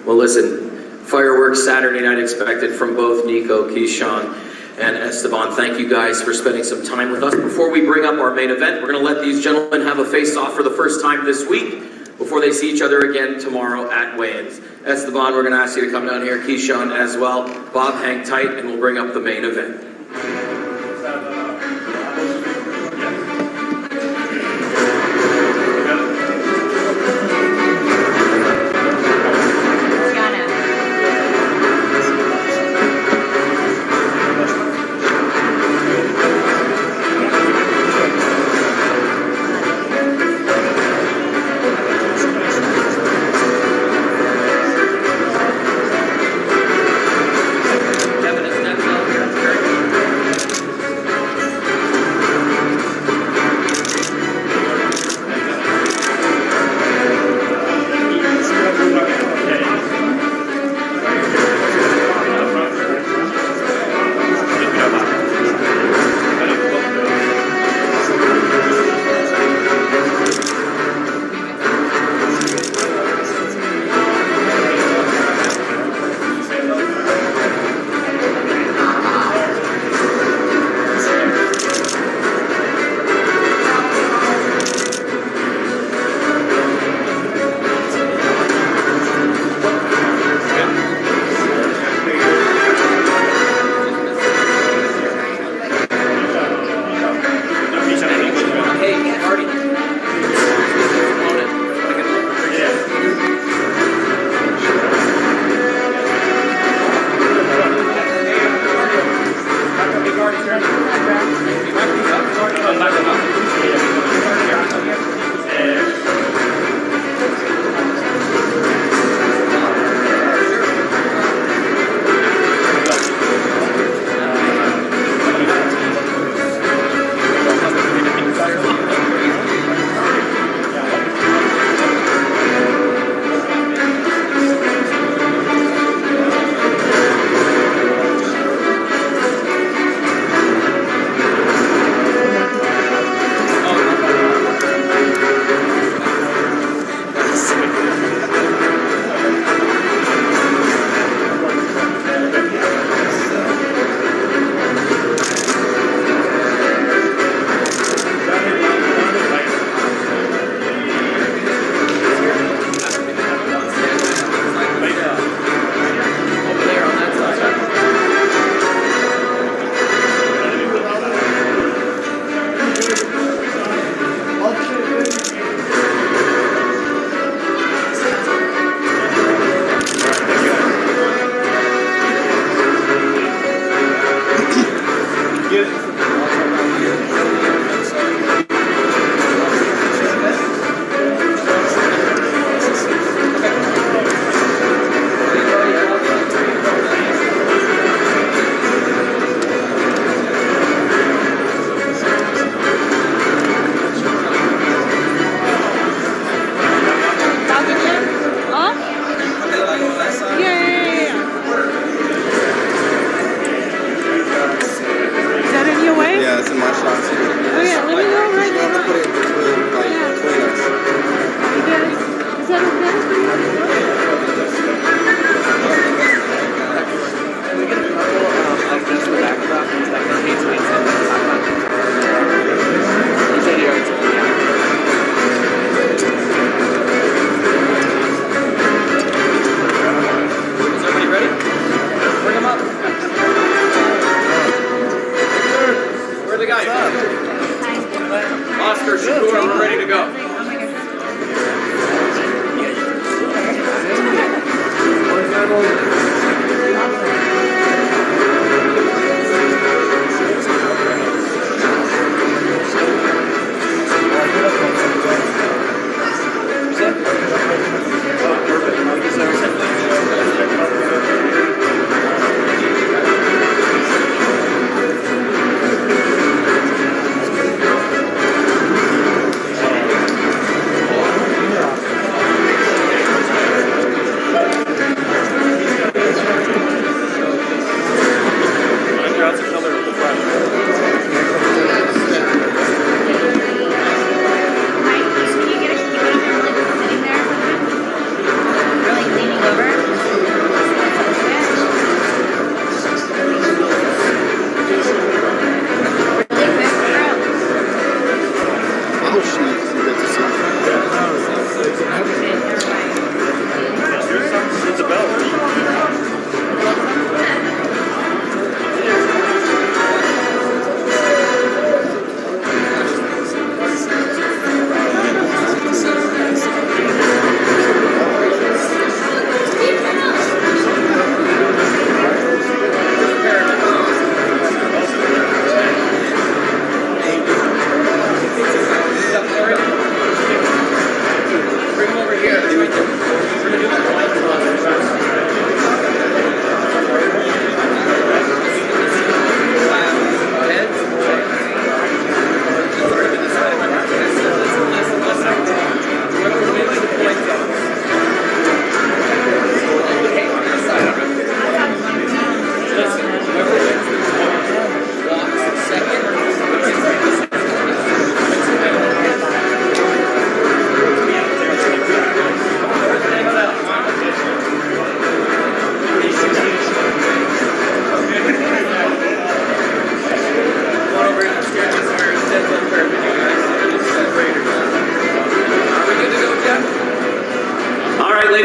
Well, listen, fireworks Saturday night expected from both Nico, Keyshawn, and Esteban. Thank you guys for spending some time with us. Before we bring up our main event, we're going to let these gentlemen have a face-off for the first time this week before they see each other again tomorrow at weigh-ins. Esteban, we're going to ask you to come down here. Keyshawn as well. Bob, hang tight, and we'll bring up the main event. Kevin is next up here. That's great.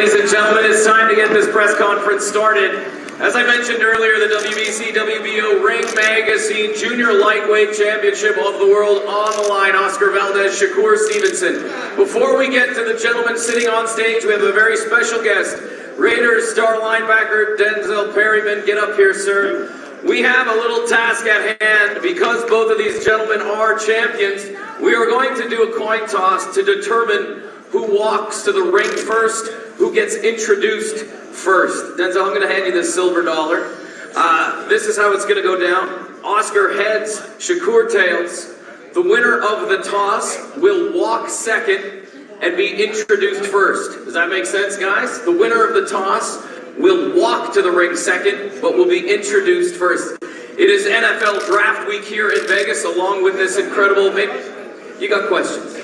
ladies and gentlemen, it's time to get this press conference started. As I mentioned earlier, the WBC WBO Ring Magazine Junior Lightweight Championship of the World on the line. Oscar Valdez, Shakur Stevenson. Before we get to the gentlemen sitting on stage, we have a very special guest. Raiders star linebacker Denzel Perryman. Get up here, sir. We have a little task at hand. Because both of these gentlemen are champions, we are going to do a coin toss to determine who walks to the ring first, who gets introduced first. Denzel, I'm going to hand you this silver dollar. This is how it's going to go down. Oscar heads, Shakur tails. The winner of the toss will walk second and be introduced first. Does that make sense, guys? The winner of the toss will walk to the ring second, but will be introduced first. It is NFL Draft Week here in Vegas, along with this incredible... You got questions?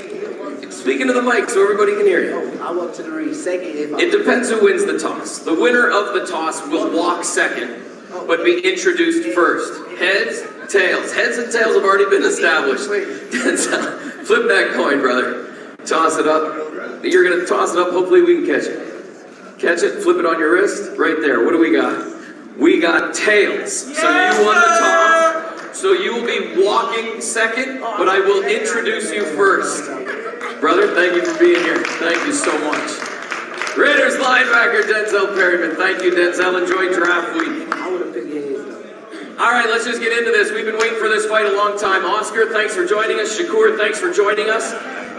Speaking to the mic so everybody can hear you. I walk to the ring second. It depends who wins the toss. The winner of the toss will walk second, but be introduced first. Heads, tails. Heads and tails have already been established. Flip that coin, brother. Toss it up. You're going to toss it up. Hopefully we can catch it. Catch it, flip it on your wrist. Right there. What do we got? We got tails. So you won the toss. So you will be walking second, but I will introduce you first. Brother, thank you for being here. Thank you so much. Raiders linebacker Denzel Perryman. Thank you, Denzel. Enjoy draft week. I would have picked heads. All right, let's just get into this. We've been waiting for this fight a long time. Oscar, thanks for joining us. Shakur, thanks for joining us.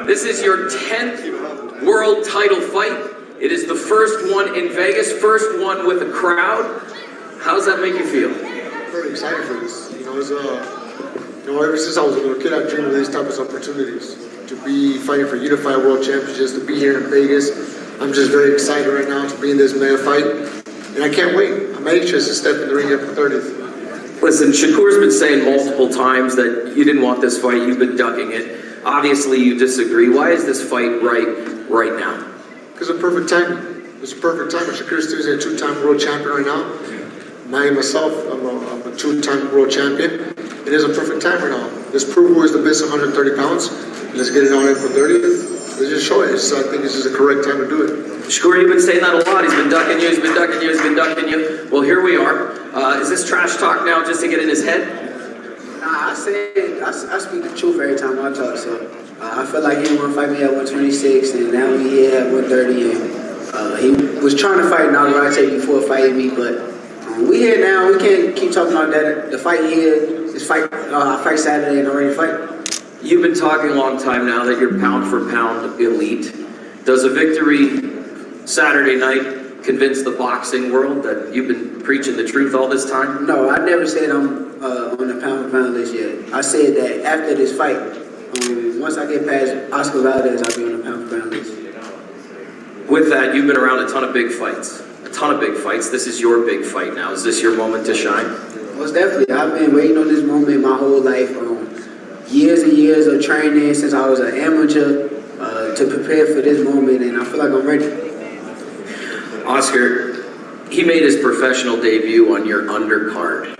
This is your 10th world title fight. It is the first one in Vegas, first one with a crowd. How does that make you feel? Very excited for this. Ever since I was a little kid, I dreamed of these types of opportunities. To be fighting for unified world championships, to be here in Vegas. I'm just very excited right now to be in this mega fight. And I can't wait. I'm anxious to step in the ring April 30th. Listen, Shakur's been saying multiple times that you didn't want this fight, you've been ducking it. Obviously you disagree. Why is this fight right now? Because of perfect timing. It's a perfect time. Shakur Stevenson is a two-time world champion right now. Myself, I'm a two-time world champion. It is a perfect time right now. Let's prove who is the best 130 pounds. Let's get it on April 30th. Let's just show it. I think this is the correct time to do it. Shakur, you've been saying that a lot. He's been ducking you, he's been ducking you, he's been ducking you. Well, here we are. Is this trash talk now just to get in his head? Nah, I speak the truth every time I talk, so I feel like he didn't want to fight me at 126, and now we here at 130, and he was trying to fight Navarrete before fighting me, but we here now. We can't keep talking about that. The fight here, this fight, I fight Saturday and I'm ready to fight. You've been talking a long time now that you're pound for pound elite. Does a victory Saturday night convince the boxing world that you've been preaching the truth all this time? No, I never said I'm on the pound for pound list yet. I said that after this fight, once I get past Oscar Valdez, I'll be on the pound for pound list. With that, you've been around a ton of big fights. A ton of big fights. This is your big fight now. Is this your moment to shine? Most definitely. I've been waiting on this moment my whole life. Years and years of training since I was an amateur to prepare for this moment, and I feel like I'm ready. Oscar, he made his professional debut on your undercard.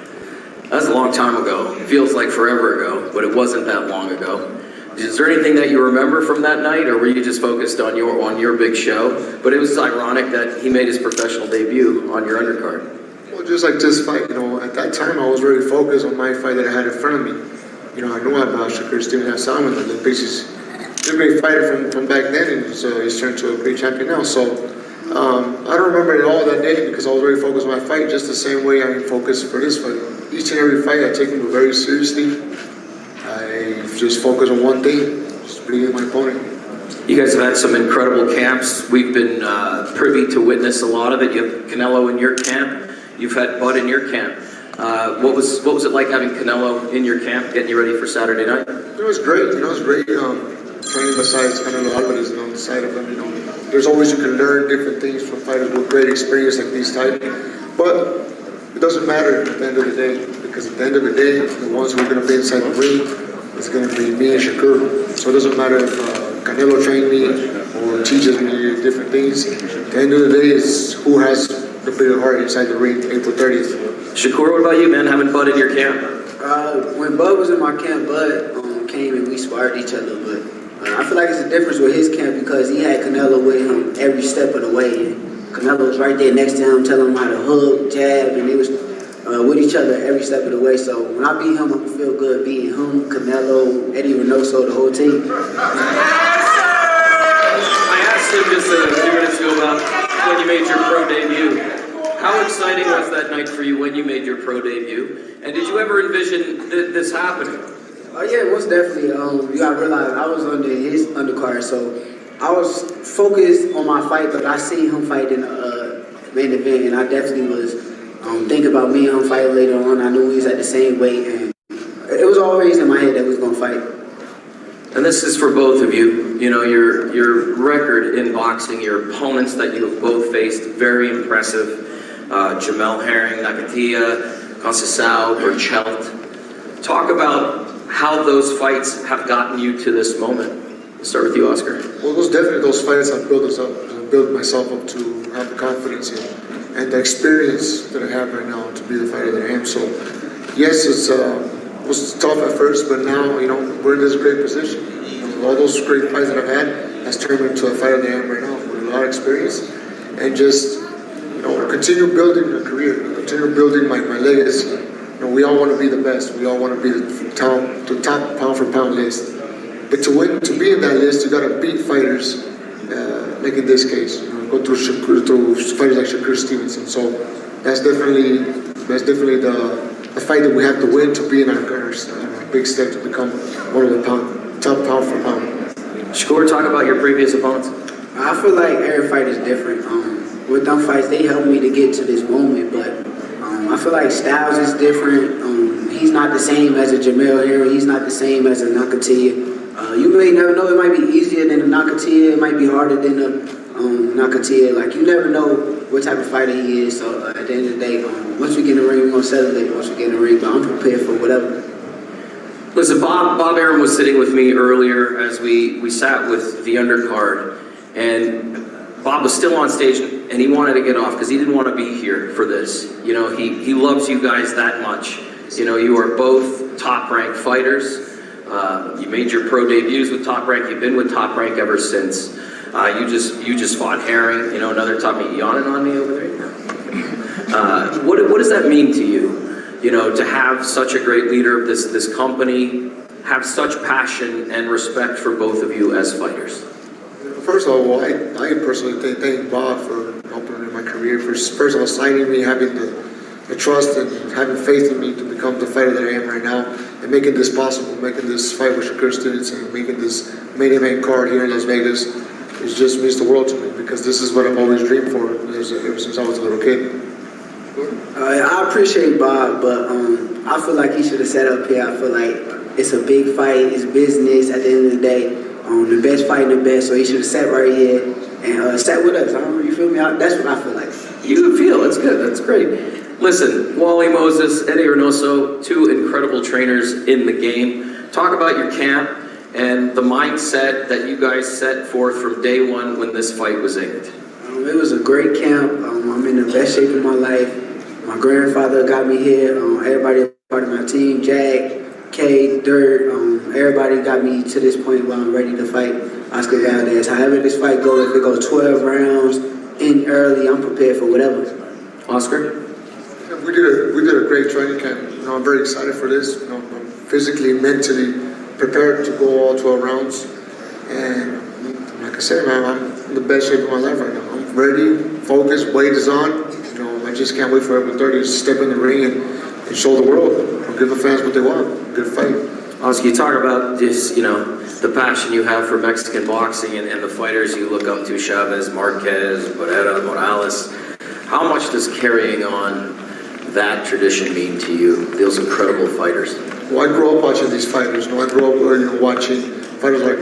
That's a long time ago. It feels like forever ago, but it wasn't that long ago. Is there anything that you remember from that night, or were you just focused on your big show? But it was ironic that he made his professional debut on your undercard. Well, just like this fight, at that time I was very focused on my fight that I had in front of me. I knew about Shakur Stevenson. I saw him in the Olympics. He's a great fighter from back then, and so he's turned to a great champion now. So I don't remember it all that day because I was very focused on my fight, just the same way I'm focused for this fight. Each and every fight I take them very seriously. I just focus on one thing, just beating my opponent. You guys have had some incredible camps. We've been privy to witness a lot of it. You have Canelo in your camp. You've had Bud in your camp. What was it like having Canelo in your camp, getting you ready for Saturday night? It was great. It was great. Training besides Canelo Alvarez, on the side of him. There's always you can learn different things from fighters with great experience like these type. But it doesn't matter at the end of the day, because at the end of the day, the ones who are going to be inside the ring is going to be me and Shakur. So it doesn't matter if Canelo trained me or teaches me different things. At the end of the day, is who has the bigger heart inside the ring, April 30th. Shakur, what about you, man, having Bud in your camp? When Bud was in my camp, Bud came and we sparred each other, but I feel like it's a difference with his camp because he had Canelo with him every step of the way. Canelo was right there next to him, telling him how to hook, jab, and they was with each other every step of the way. So when I beat him, I feel good beating him, Canelo, Eddie Reynoso, the whole team. I asked him just a few minutes ago about when you made your pro debut. How exciting was that night for you when you made your pro debut? And did you ever envision this happening? Yeah, most definitely. You gotta realize I was under his undercard, so I was focused on my fight, but I seen him fight in a main event, and I definitely was thinking about me and him fighting later on. I knew we was at the same weight, and it was always in my head that we was gonna fight. And this is for both of you. You know, your record in boxing, your opponents that you have both faced, very impressive. Jamel Herring, Nakatia, Conceição, Burchelt. Talk about how those fights have gotten you to this moment. We'll start with you, Oscar. Well, those fights have built us up, built myself up to have the confidence and the experience that I have right now to be the fighter that I am. So, yes, it was tough at first, but now, we're in this great position. All those great fights that I've had has turned me into a fighter that I am right now with a lot of experience and just, continue building a career, continue building my legacy. We all want to be the best. We all want to be the top pound for pound list. But to be in that list, you got to beat fighters, like in this case, go through fighters like Shakur Stevenson. So that's definitely the fight that we have to win to be in our big step to become one of the top pound for pound. Shakur, talk about your previous opponents. I feel like every fight is different. With them fights, they helped me to get to this moment, but I feel like Styles is different. He's not the same as a Jamel Herring. He's not the same as a Nakatia. You may never know. It might be easier than a Nakatia. It might be harder than a Nakatia. Like, you never know what type of fighter he is. So at the end of the day, once we get in the ring, we're going to settle it once we get in the ring. But I'm prepared for whatever. Listen, Bob Arum was sitting with me earlier as we sat with the undercard, and Bob was still on stage, and he wanted to get off because he didn't want to be here for this. He loves you guys that much. You are both top-ranked fighters. You made your pro debuts with Top Rank. You've been with Top Rank ever since. You just fought Herring. Another top. You yawning on me over there? What does that mean to you? To have such a great leader of this company, have such passion and respect for both of you as fighters. First of all, I personally thank Bob for opening my career, for first of all signing me, having the trust and having faith in me to become the fighter that I am right now, and making this possible, making this fight with Shakur Stevenson, making this main event card here in Las Vegas. It just means the world to me because this is what I've always dreamed for ever since I was a little kid. I appreciate Bob, but I feel like he should have sat up here. I feel like it's a big fight, it's business at the end of the day. The best fighting the best, so he should have sat right here and sat with us. You feel me? That's what I feel like. You feel, that's good, that's great. Listen, Wally Moses, Eddie Reynoso, two incredible trainers in the game. Talk about your camp and the mindset that you guys set forth from day one when this fight was inked. It was a great camp. I'm in the best shape of my life. My grandfather got me here. Everybody part of my team, Jack, K, Dirt, everybody got me to this point where I'm ready to fight Oscar Valdez. However this fight goes, if it goes 12 rounds, in early, I'm prepared for whatever. Oscar? We did a great training camp. I'm very excited for this. I'm physically, mentally prepared to go all 12 rounds. And like I said, man, I'm in the best shape of my life right now. I'm ready, focused, weight is on. I just can't wait for April 30th to step in the ring and show the world. Give the fans what they want. Good fight. Oscar, you talk about this, the passion you have for Mexican boxing and the fighters you look up to, Chavez, Marquez, Barrera, Morales. How much does carrying on that tradition mean to you, those incredible fighters? Well, I grew up watching these fighters. I grew up watching fighters like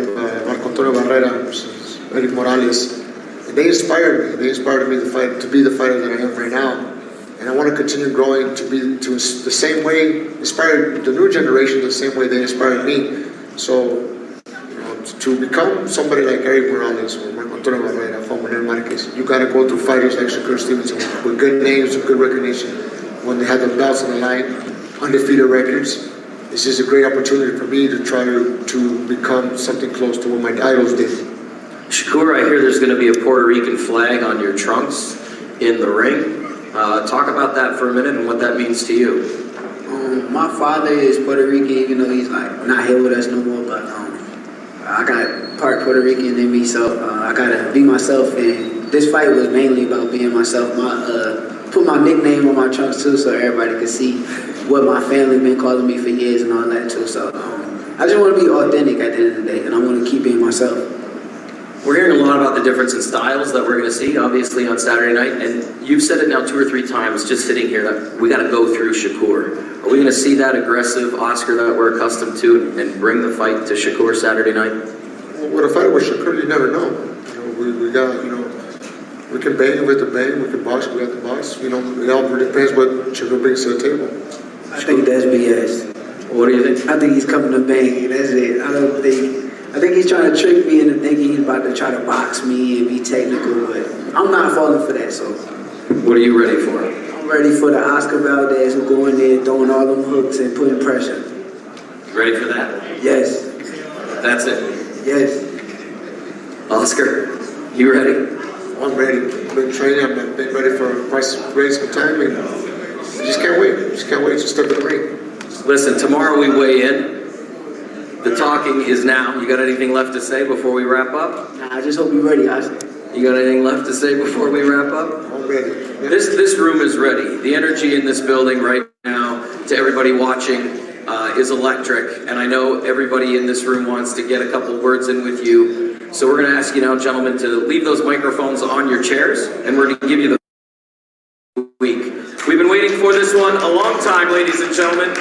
Marco Antonio Barrera, Eric Morales. And they inspired me. They inspired me to be the fighter that I am right now. And I want to continue growing to the same way, inspire the new generation the same way they inspired me. So, to become somebody like Eric Morales or Marco Antonio Barrera, Juan Manuel Marquez, you got to go through fighters like Shakur Stevenson with good names and good recognition. When they have the belts on the line, undefeated records, this is a great opportunity for me to try to become something close to what my idols did. Shakur, I hear there's going to be a Puerto Rican flag on your trunks in the ring. Talk about that for a minute and what that means to you. My father is Puerto Rican, even though he's like not here with us no more. But I got part Puerto Rican in me, so I gotta be myself. And this fight was mainly about being myself. Put my nickname on my trunks too, so everybody could see what my family been calling me for years and all that too. So I just want to be authentic at the end of the day, and I want to keep being myself. We're hearing a lot about the difference in styles that we're going to see, obviously, on Saturday night. And you've said it now 2 or 3 times, just sitting here, that we got to go through Shakur. Are we going to see that aggressive Oscar that we're accustomed to and bring the fight to Shakur Saturday night? Well, with a fight with Shakur, you never know. We got, we can bang with the bang, we can box, we got the box. It all really depends what Shakur brings to the table. I think that's BS. What do you think? I think he's coming to bang. That's it. I think he's trying to trick me into thinking he's about to try to box me and be technical, but I'm not falling for that. So, what are you ready for? I'm ready for the Oscar Valdez who go in there throwing all them hooks and putting pressure. Ready for that? Yes. That's it? Yes. Oscar, you ready? I'm ready. I've been training. I've been ready for quite some time, and I just can't wait. Just can't wait to step in the ring. Listen, tomorrow we weigh in. The talking is now. You got anything left to say before we wrap up? Nah, I just hope you're ready, Oscar. You got anything left to say before we wrap up? I'm ready. This room is ready. The energy in this building right now, to everybody watching, is electric. And I know everybody in this room wants to get a couple words in with you. So we're going to ask you now, gentlemen, to leave those microphones on your chairs, and we're going to give you the week. We've been waiting for this one a long time, ladies and gentlemen.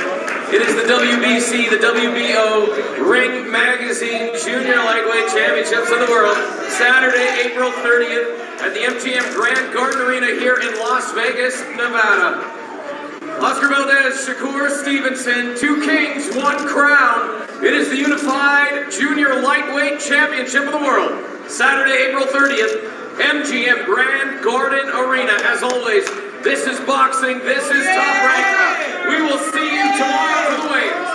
It is the WBC, the WBO Ring Magazine Junior Lightweight Championships of the World, Saturday, April 30th at the MGM Grand Garden Arena here in Las Vegas, Nevada. Oscar Valdez, Shakur Stevenson, 2 kings, 1 crown. It is the Unified Junior Lightweight Championship of the World, Saturday, April 30th, MGM Grand Garden Arena. As always, this is boxing, this is Top Rank. We will see you tomorrow for the weigh-in.